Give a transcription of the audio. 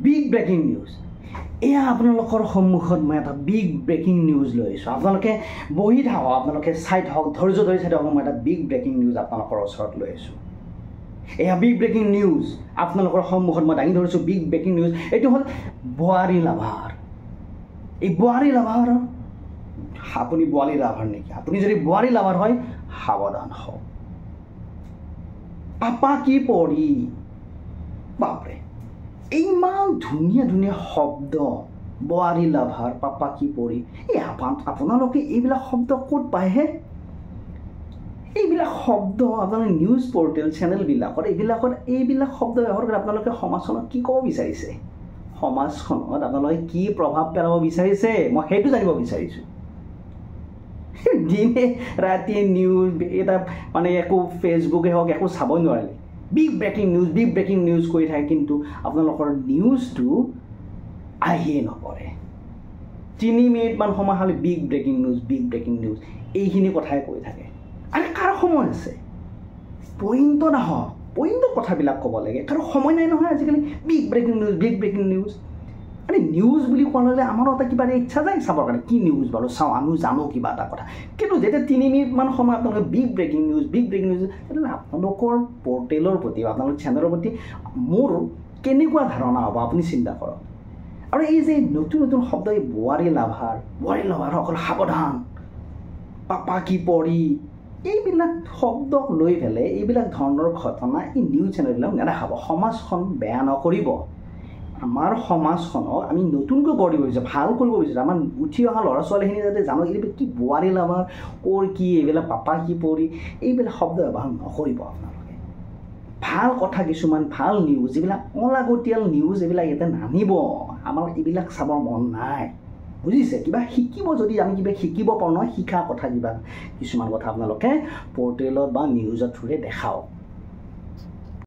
big breaking news এয়া আপোনালোকৰ সন্মুখত মই এটা বিগ ব্ৰেকিং নিউজ লৈ আহিছোঁ আপোনালোকে বহি থাকক আপোনালোকে চাই থাকক ধৈৰ্য ধৰি চাই থাকক মই এটা বিগ ব্ৰেকিং নিউজ আপোনালোকৰ ওচৰত লৈ আহিছোঁ এয়া বিগ ব্ৰেকিং নিউজ আপোনালোকৰ সন্মুখত মই দাঙি ধৰিছোঁ বিগ ব্ৰেকিং নিউজ এইটো হ'ল বোৱাৰী লাভাৰ এই বোৱাৰী লাভাৰ আপুনি বোৱাৰী লাভাৰ নেকি আপুনি যদি বোৱাৰী লাভাৰ হয় সাৱধান হওক পাপা কি পঢ়ি বাপৰে ইমান ধুনীয়া ধুনীয়া শব্দ বোৱাৰী লাভাৰ পাপা কি পঢ়ি এই আপোনালোকে এইবিলাক শব্দ ক'ত পায়হে এইবিলাক শব্দ আপোনালোকে নিউজ পৰ্টেল চেনেলবিলাকত এইবিলাক শব্দ ব্যৱহাৰ কৰি আপোনালোকে সমাজখনক কি ক'ব বিচাৰিছে সমাজখনত আপোনালোকে কি প্ৰভাৱ পেলাব বিচাৰিছে মই সেইটো জানিব বিচাৰিছোঁ দিনে ৰাতিয়ে নিউজ এটা মানে একো ফেচবুকে হওক একো চাবই নোৱাৰিলে বিগ ব্ৰেকিং নিউজ কৰি থাকে কিন্তু আপোনালোকৰ নিউজটো আহিয়ে নপৰে 3 মিনিটমান সময় খালি বিগ ব্ৰেকিং নিউজ এইখিনি কথাই কৈ থাকে আৰু কাৰ সময় আছে পইণ্টত আহক পইণ্টৰ কথাবিলাক ক'ব লাগে কাৰণ সময় নাই নহয় আজিকালি বিগ ব্ৰেকিং নিউজ মানে নিউজ বুলি কোৱা হ'লে আমাৰো এটা কিবা ইচ্ছা যায় চাবৰ কাৰণে কি নিউজ বাৰু চাওঁ আমিও জানো কিবা এটা কথা কিন্তু যেতিয়া 3 মিনিটমান সময় আপোনালোকে বিগ ব্ৰেকিং নিউজ তেতিয়াহ'লে আপোনালোকৰ পৰ্টেলৰ প্ৰতি বা আপোনালোকৰ চেনেলৰ প্ৰতি মোৰ কেনেকুৱা ধাৰণা হ'ব আপুনি চিন্তা কৰক আৰু এই যে নতুন শব্দ এই বোৱাৰী লাভাৰসকল সাৱধান পাপা কি পঢ়ি এইবিলাক শব্দক লৈ পেলাই এইবিলাক ধৰণৰ ঘটনা এই নিউজ চেনেলবিলাক নেদেখাব সমাজখন বেয়া নকৰিব আমাৰ সমাজখনক আমি নতুনকৈ গঢ় দিব বিচাৰিছোঁ ভাল কৰিব বিচাৰিছোঁ আমাৰ উঠি অহা ল'ৰা ছোৱালীখিনি যাতে জানো এইবিলাক কি বোৱাৰী লাভাৰ ক'ৰ কি এইবিলাক পাপা কি পঢ়ি এইবিলাক শব্দ ব্যৱহাৰ নকৰিব আপোনালোকে ভাল কথা কিছুমান ভাল নিউজ যিবিলাক অলাগতিয়াল নিউজ এইবিলাক ইয়াতে নানিব আমাৰ এইবিলাক চাবৰ মন নাই বুজিছে কিবা শিকিব যদি আমি কিবা শিকিব পাৰোঁ নহয় শিকা কথা কিবা কিছুমান কথা আপোনালোকে পৰ্টেলত বা নিউজৰ থ্ৰুৰে দেখাওক